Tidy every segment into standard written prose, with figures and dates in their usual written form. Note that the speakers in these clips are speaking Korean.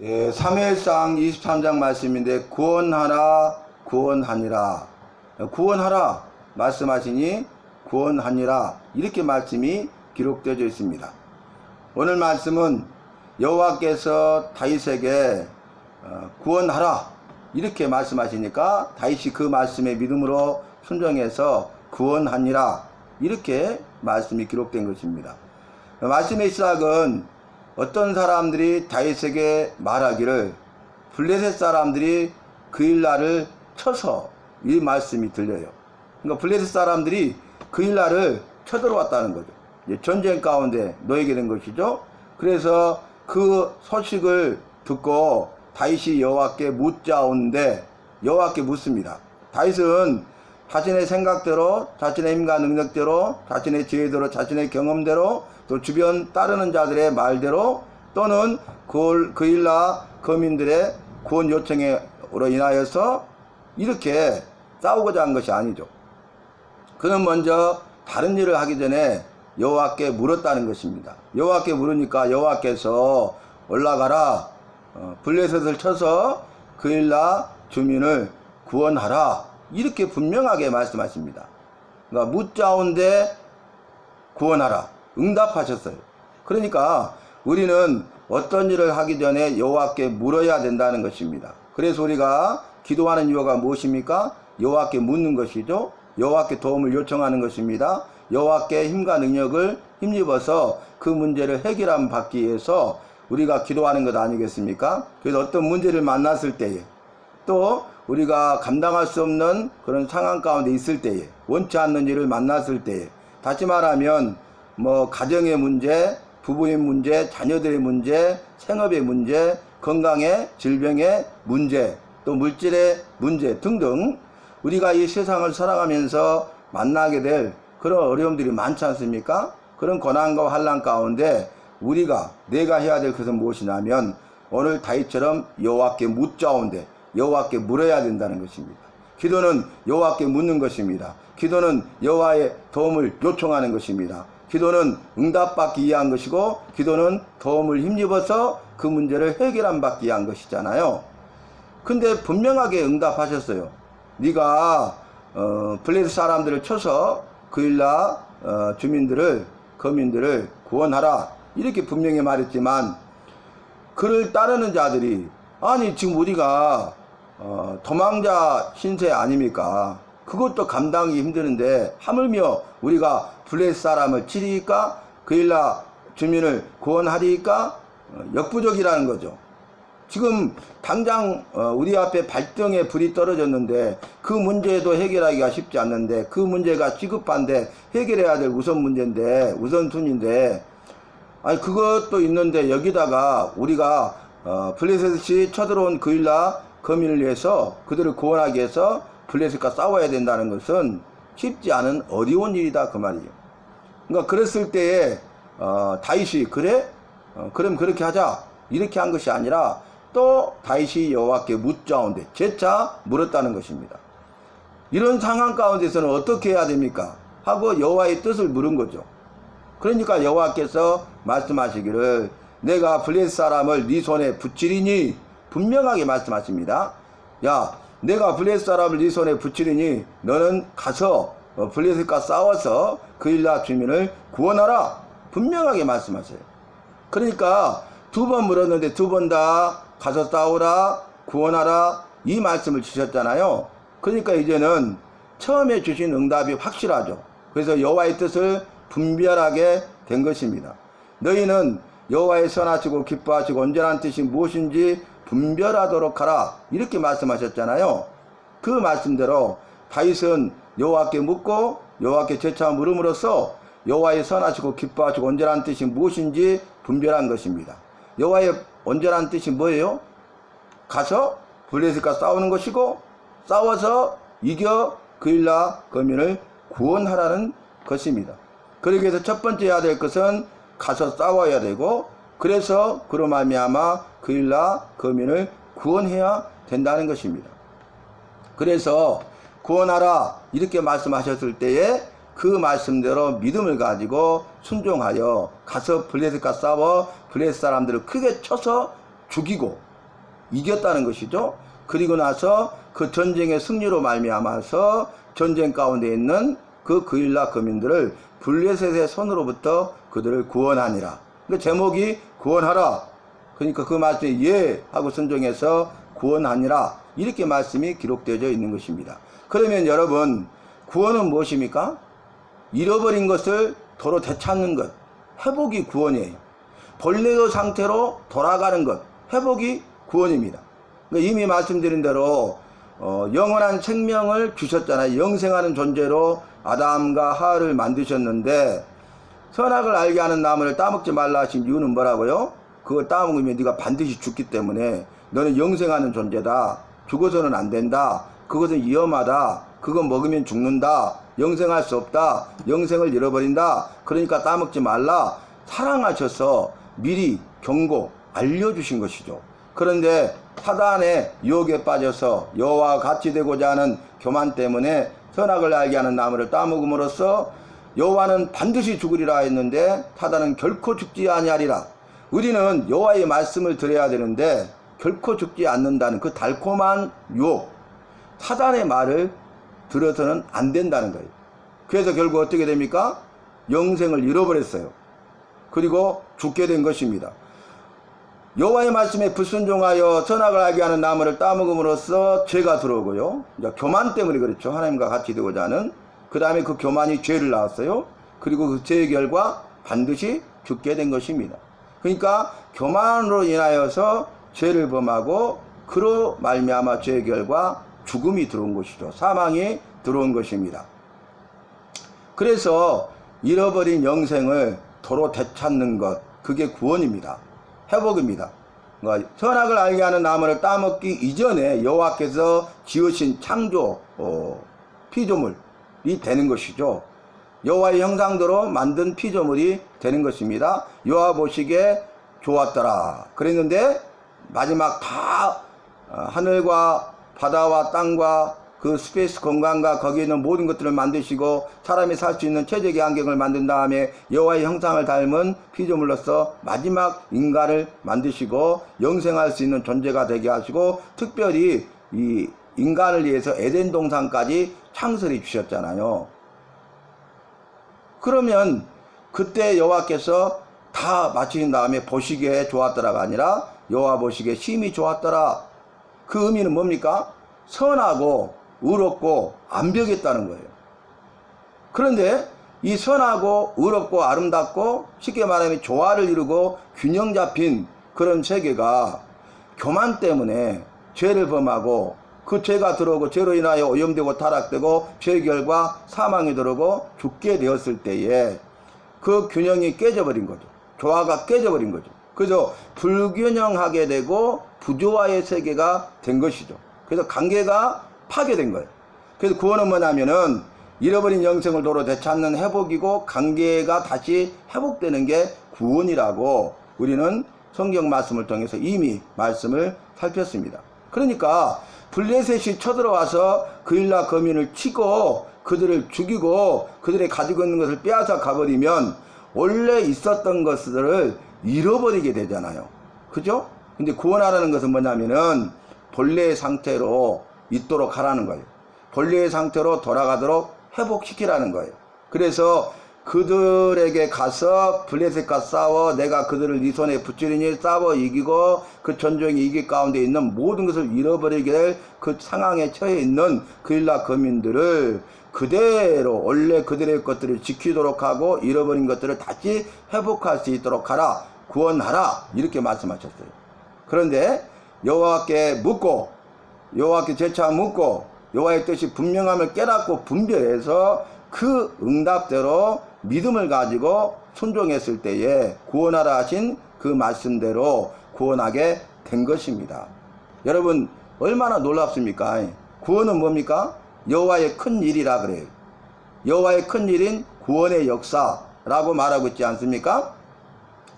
예, 사무엘상 23장 말씀인데 구원하라 구원하니라 구원하라 말씀하시니 구원하니라 이렇게 말씀이 기록되어 있습니다. 오늘 말씀은 여호와께서 다윗에게 구원하라 이렇게 말씀하시니까 다윗이 그 말씀에 믿음으로 순종해서 구원하니라 이렇게 말씀이 기록된 것입니다. 말씀의 시작은 어떤 사람들이 다윗에게 말하기를 블레셋 사람들이 그일라를 쳐서 이 말씀이 들려요. 그러니까 블레셋 사람들이 그일라를 쳐들어왔다는 거죠. 이제 전쟁 가운데 놓이게 된 것이죠. 그래서 그 소식을 듣고 다윗이 여호와께 묻자온데 여호와께 묻습니다. 다윗은 자신의 생각대로, 자신의 힘과 능력대로, 자신의 지혜대로, 자신의 경험대로, 또 주변 따르는 자들의 말대로, 또는 그일라 거민들의 구원 요청으로 인하여서 이렇게 싸우고자 한 것이 아니죠. 그는 먼저 다른 일을 하기 전에 여호와께 물었다는 것입니다. 여호와께 물으니까 여호와께서 올라가라, 블레셋을 쳐서 그일라 주민을 구원하라 이렇게 분명하게 말씀하십니다. 그러니까 묻자온데 구원하라 응답하셨어요. 그러니까 우리는 어떤 일을 하기 전에 여호와께 물어야 된다는 것입니다. 그래서 우리가 기도하는 이유가 무엇입니까? 여호와께 묻는 것이죠. 여호와께 도움을 요청하는 것입니다. 여호와께 힘과 능력을 힘입어서 그 문제를 해결함 받기 위해서 우리가 기도하는 것 아니겠습니까? 그래서 어떤 문제를 만났을 때에, 또 우리가 감당할 수 없는 그런 상황 가운데 있을 때에, 원치 않는 일을 만났을 때에, 다시 말하면 가정의 문제, 부부의 문제, 자녀들의 문제, 생업의 문제, 건강의, 질병의 문제, 또 물질의 문제 등등 우리가 이 세상을 살아가면서 만나게 될 그런 어려움들이 많지 않습니까? 그런 고난과 환난 가운데 내가 해야 될 것은 무엇이냐면 오늘 다윗처럼 여호와께 묻자온데 여호와께 물어야 된다는 것입니다. 기도는 여호와께 묻는 것입니다. 기도는 여호와의 도움을 요청하는 것입니다. 기도는 응답받기 위한 것이고, 기도는 도움을 힘입어서 그 문제를 해결함 받기 위한 것이잖아요. 근데 분명하게 응답하셨어요. 네가 블레셋 사람들을 쳐서 그일라 주민들을, 거민들을 구원하라 이렇게 분명히 말했지만, 그를 따르는 자들이 아니 지금 우리가 도망자 신세 아닙니까? 그것도 감당하기 힘드는데 하물며 우리가 블레셋 사람을 치리까? 그일라 주민을 구원하리까? 역부족이라는 거죠. 지금 당장 우리 앞에 발등에 불이 떨어졌는데 그 문제도 해결하기가 쉽지 않는데, 그 문제가 시급한데 해결해야 될 우선 문제인데, 우선순위인데, 아니 그것도 있는데 여기다가 우리가 블레셋이 쳐들어온 그일라 거민을 위해서 그들을 구원하기 위해서 블레셋과 싸워야 된다는 것은 쉽지 않은 어려운 일이다 그 말이에요. 그러니까 그랬을 때에 다윗이 그래? 그럼 그렇게 하자 이렇게 한 것이 아니라 또 다윗이 여호와께 묻자온데 재차 물었다는 것입니다. 이런 상황 가운데서는 어떻게 해야 됩니까? 하고 여호와의 뜻을 물은 거죠. 그러니까 여호와께서 말씀하시기를 내가 블레셋 사람을 네 손에 붙이리니, 분명하게 말씀하십니다. 야, 내가 블레셋 사람을 네 손에 붙이리니 너는 가서 블레셋과 싸워서 그일라 주민을 구원하라, 분명하게 말씀하세요. 그러니까 두 번 물었는데 두 번 다 가서 싸우라, 구원하라 이 말씀을 주셨잖아요. 그러니까 이제는 처음에 주신 응답이 확실하죠. 그래서 여호와의 뜻을 분별하게 된 것입니다. 너희는 여호와의 선하시고 기뻐하시고 온전한 뜻이 무엇인지 분별하도록 하라 이렇게 말씀하셨잖아요. 그 말씀대로 다윗은 여호와께 묻고 여호와께 재차 물음으로써 여호와의 선하시고 기뻐하시고 온전한 뜻이 무엇인지 분별한 것입니다. 여호와의 온전한 뜻이 뭐예요? 가서 블레셋과 싸우는 것이고, 싸워서 이겨 그일라 거민을 구원하라는 것입니다. 그러기 위해서 첫 번째 해야 될 것은 가서 싸워야 되고, 그래서 그로 말미암아 그일라 거민을 구원해야 된다는 것입니다. 그래서 구원하라 이렇게 말씀하셨을 때에 그 말씀대로 믿음을 가지고 순종하여 가서 블레셋과 싸워 블레셋 사람들을 크게 쳐서 죽이고 이겼다는 것이죠. 그리고 나서 그 전쟁의 승리로 말미암아서 전쟁 가운데 있는 그 그일라 거민들을 블레셋의 손으로부터 그들을 구원하니라. 그 제목이 구원하라. 그러니까 그 말씀에 예 하고 순종해서 구원하니라. 이렇게 말씀이 기록되어 있는 것입니다. 그러면 여러분, 구원은 무엇입니까? 잃어버린 것을 도로 되찾는 것, 회복이 구원이에요. 본래의 상태로 돌아가는 것, 회복이 구원입니다. 이미 말씀드린 대로 영원한 생명을 주셨잖아요. 영생하는 존재로 아담과 하와를 만드셨는데 선악을 알게 하는 나무를 따먹지 말라 하신 이유는 뭐라고요? 그걸 따먹으면 네가 반드시 죽기 때문에 너는 영생하는 존재다. 죽어서는 안 된다. 그것은 위험하다. 그거 먹으면 죽는다. 영생할 수 없다. 영생을 잃어버린다. 그러니까 따먹지 말라. 사랑하셔서 미리 경고 알려주신 것이죠. 그런데 사단의 유혹에 빠져서 여호와와 같이 되고자 하는 교만 때문에 선악을 알게 하는 나무를 따먹음으로써 여호와는 반드시 죽으리라 했는데 사단은 결코 죽지 아니하리라. 우리는 여호와의 말씀을 들어야 되는데 결코 죽지 않는다는 그 달콤한 유혹, 사단의 말을 들어서는 안 된다는 거예요. 그래서 결국 어떻게 됩니까? 영생을 잃어버렸어요. 그리고 죽게 된 것입니다. 여호와의 말씀에 불순종하여 선악을 알게 하는 나무를 따먹음으로써 죄가 들어오고요. 교만 때문에 그렇죠. 하나님과 같이 되고자 하는. 그 다음에 그 교만이 죄를 낳았어요. 그리고 그 죄의 결과 반드시 죽게 된 것입니다. 그러니까 교만으로 인하여서 죄를 범하고 그로 말미암아 죄의 결과 죽음이 들어온 것이죠. 사망이 들어온 것입니다. 그래서 잃어버린 영생을 도로 되찾는 것, 그게 구원입니다. 회복입니다. 그러니까 선악을 알게 하는 나무를 따먹기 이전에 여호와께서 지으신 창조 피조물이 되는 것이죠. 여호와의 형상대로 만든 피조물이 되는 것입니다. 여호와 보시기에 좋았더라 그랬는데 마지막 다 하늘과 바다와 땅과 그 스페이스 공간과 거기에 있는 모든 것들을 만드시고 사람이 살 수 있는 최적의 환경을 만든 다음에 여호와의 형상을 닮은 피조물로서 마지막 인간을 만드시고 영생할 수 있는 존재가 되게 하시고 특별히 이 인간을 위해서 에덴 동산까지 창설해 주셨잖아요. 그러면 그때 여호와께서 다 마치신 다음에 보시기에 좋았더라가 아니라 여호와 보시기에 심히 좋았더라. 그 의미는 뭡니까? 선하고 의롭고 완벽했다는 거예요. 그런데 이 선하고 의롭고 아름답고 쉽게 말하면 조화를 이루고 균형 잡힌 그런 세계가 교만 때문에 죄를 범하고 그 죄가 들어오고 죄로 인하여 오염되고 타락되고 죄의 결과 사망이 들어오고 죽게 되었을 때에 그 균형이 깨져버린 거죠. 조화가 깨져버린 거죠. 그래서 불균형하게 되고 부조화의 세계가 된 것이죠. 그래서 관계가 파괴된 거예요. 그래서 구원은 뭐냐면은 잃어버린 영생을 도로 되찾는 회복이고 관계가 다시 회복되는 게 구원이라고 우리는 성경 말씀을 통해서 이미 말씀을 살폈습니다. 그러니까 블레셋이 쳐들어와서 그일라 거민을 치고 그들을 죽이고 그들의 가지고 있는 것을 빼앗아 가버리면 원래 있었던 것들을 잃어버리게 되잖아요. 그죠? 근데 구원하라는 것은 뭐냐면은 본래의 상태로 있도록 하라는 거예요. 본래의 상태로 돌아가도록 회복시키라는 거예요. 그래서 그들에게 가서 블레셋과 싸워 내가 그들을 네 손에 붙이리니 싸워 이기고 그 전쟁이 이길 가운데 있는 모든 것을 잃어버리게 될 그 상황에 처해 있는 그일라 거민들을 그대로 원래 그들의 것들을 지키도록 하고 잃어버린 것들을 다시 회복할 수 있도록 하라. 구원하라. 이렇게 말씀하셨어요. 그런데 여호와께 묻고 여호와께 재차 묻고 여호와의 뜻이 분명함을 깨닫고 분별해서 그 응답대로 믿음을 가지고 순종했을 때에 구원하라 하신 그 말씀대로 구원하게 된 것입니다. 여러분 얼마나 놀랍습니까? 구원은 뭡니까? 여호와의 큰 일이라 그래요. 여호와의 큰 일인 구원의 역사라고 말하고 있지 않습니까?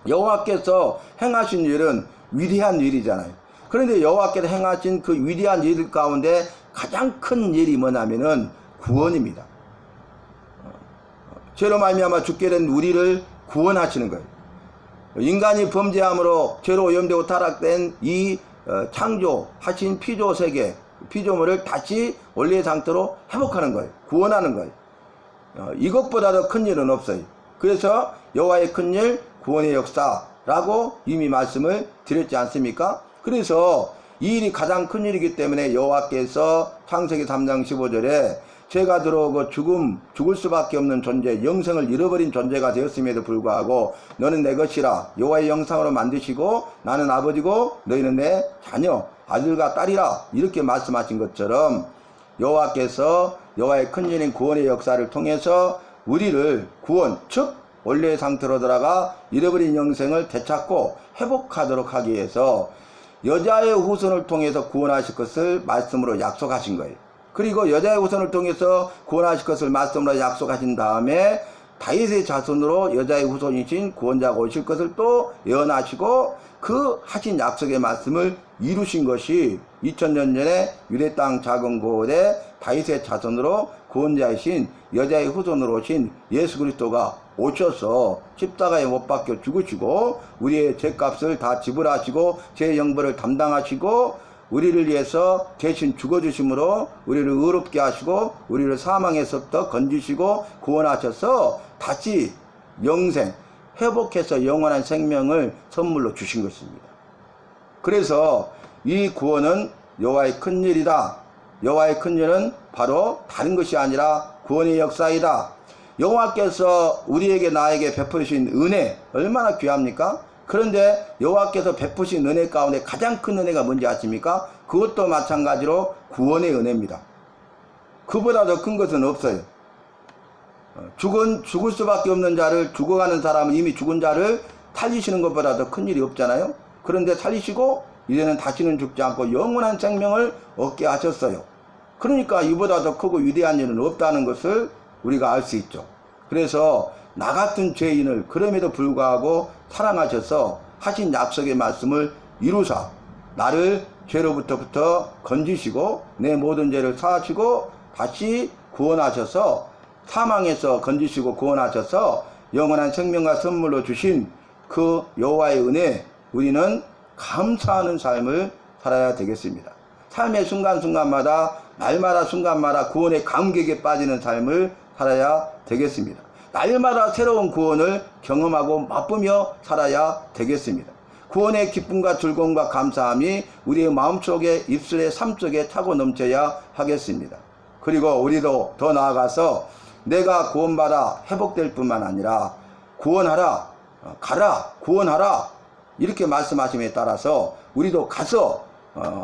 여호와께서 행하신 일은 위대한 일이잖아요. 그런데 여호와께서 행하신 그 위대한 일 가운데 가장 큰 일이 뭐냐면은 구원입니다. 죄로 말미암아 죽게 된 우리를 구원하시는 거예요. 인간이 범죄함으로 죄로 오염되고 타락된 이 창조하신 피조세계, 피조물을 다시 원래의 상태로 회복하는 거예요. 구원하는 거예요. 이것보다 더 큰 일은 없어요. 그래서 여호와의 큰일, 구원의 역사라고 이미 말씀을 드렸지 않습니까? 그래서 이 일이 가장 큰 일이기 때문에 여호와께서 창세기 3장 15절에 죄가 들어오고 죽을 수밖에 없는 존재, 영생을 잃어버린 존재가 되었음에도 불구하고 너는 내 것이라, 여호와의 영상으로 만드시고 나는 아버지고 너희는 내 자녀, 아들과 딸이라, 이렇게 말씀하신 것처럼 여호와께서 여호와의 큰일인 구원의 역사를 통해서 우리를 구원, 즉 원래의 상태로 돌아가 잃어버린 영생을 되찾고 회복하도록 하기 위해서 여자의 후손을 통해서 구원하실 것을 말씀으로 약속하신 거예요. 그리고 여자의 후손을 통해서 구원하실 것을 말씀으로 약속하신 다음에 다윗의 자손으로 여자의 후손이신 구원자가 오실 것을 또 예언하시고 그 하신 약속의 말씀을 이루신 것이 2000년 전에 유대 땅 작은 고을에 다윗의 자손으로 구원자이신 여자의 후손으로 오신 예수 그리스도가 오셔서 십자가에 못 박혀 죽으시고 우리의 죄값을 다 지불하시고 죄의 형벌을 담당하시고 우리를 위해서 대신 죽어주심으로 우리를 의롭게 하시고 우리를 사망에서부터 건지시고 구원하셔서 다시 영생, 회복해서 영원한 생명을 선물로 주신 것입니다. 그래서 이 구원은 여호와의 큰일이다. 여호와의 큰일은 바로 다른 것이 아니라 구원의 역사이다. 여호와께서 우리에게 나에게 베푸신 은혜 얼마나 귀합니까? 그런데 여호와께서 베푸신 은혜 가운데 가장 큰 은혜가 뭔지 아십니까? 그것도 마찬가지로 구원의 은혜입니다. 그보다 더 큰 것은 없어요. 죽을 수밖에 없는 자를, 죽어가는 사람은 이미 죽은 자를 살리시는 것보다 더 큰 일이 없잖아요. 그런데 살리시고 이제는 다시는 죽지 않고 영원한 생명을 얻게 하셨어요. 그러니까 이보다 더 크고 위대한 일은 없다는 것을 우리가 알 수 있죠. 그래서 나 같은 죄인을 그럼에도 불구하고 사랑하셔서 하신 약속의 말씀을 이루사 나를 죄로부터 건지시고 내 모든 죄를 사하시고 다시 구원하셔서 사망에서 건지시고 구원하셔서 영원한 생명과 선물로 주신 그 여호와의 은혜, 우리는 감사하는 삶을 살아야 되겠습니다. 삶의 순간순간마다 날마다 순간마다 구원의 감격에 빠지는 삶을 살아야 되겠습니다. 날마다 새로운 구원을 경험하고 맛보며 살아야 되겠습니다. 구원의 기쁨과 즐거움과 감사함이 우리의 마음속에, 입술에, 삶 속에 차고 넘쳐야 하겠습니다. 그리고 우리도 더 나아가서 내가 구원받아 회복될 뿐만 아니라 구원하라, 가라, 구원하라 이렇게 말씀하심에 따라서 우리도 가서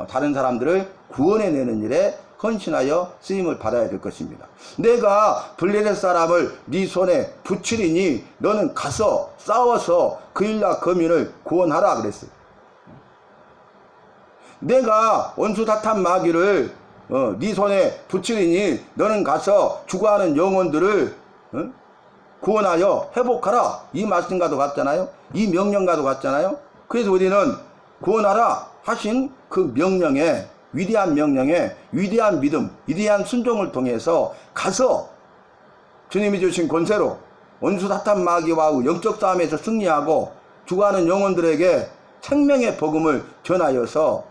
다른 사람들을 구원해내는 일에 헌신하여 쓰임을 받아야 될 것입니다. 내가 블레셋 사람을 네 손에 붙이리니 너는 가서 싸워서 그 일나 거민을 구원하라 그랬어요. 내가 원수다탄 마귀를 네 손에 붙이리니 너는 가서 죽어가는 영혼들을 구원하여 회복하라, 이 말씀과도 같잖아요. 이 명령과도 같잖아요. 그래서 우리는 구원하라 하신 그 명령에, 위대한 명령에 위대한 믿음, 위대한 순종을 통해서 가서 주님이 주신 권세로 원수 사탄 마귀와 영적 싸움에서 승리하고 죽어가는 영혼들에게 생명의 복음을 전하여서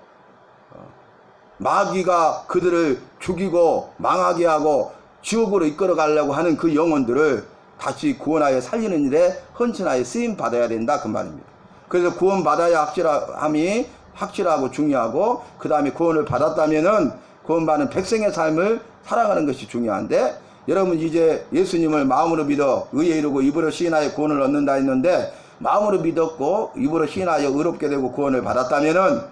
마귀가 그들을 죽이고 망하게 하고 지옥으로 이끌어 가려고 하는 그 영혼들을 다시 구원하여 살리는 일에 헌신하여 쓰임 받아야 된다 그 말입니다. 그래서 구원 받아야 확실함이 확실하고 중요하고, 그 다음에 구원을 받았다면은 구원받은 백성의 삶을 살아가는 것이 중요한데, 여러분 이제 예수님을 마음으로 믿어 의에 이르고 입으로 시인하여 구원을 얻는다 했는데, 마음으로 믿었고 입으로 시인하여 의롭게 되고 구원을 받았다면은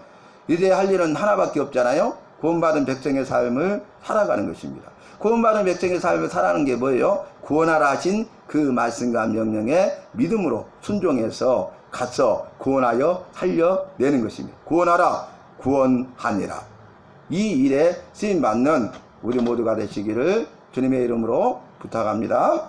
이제 할 일은 하나밖에 없잖아요. 구원받은 백성의 삶을 살아가는 것입니다. 구원받은 백성의 삶을 살아가는 게 뭐예요? 구원하라 하신 그 말씀과 명령에 믿음으로 순종해서 가서 구원하여 살려내는 것입니다. 구원하라, 구원하니라. 이 일에 쓰임받는 우리 모두가 되시기를 주님의 이름으로 부탁합니다.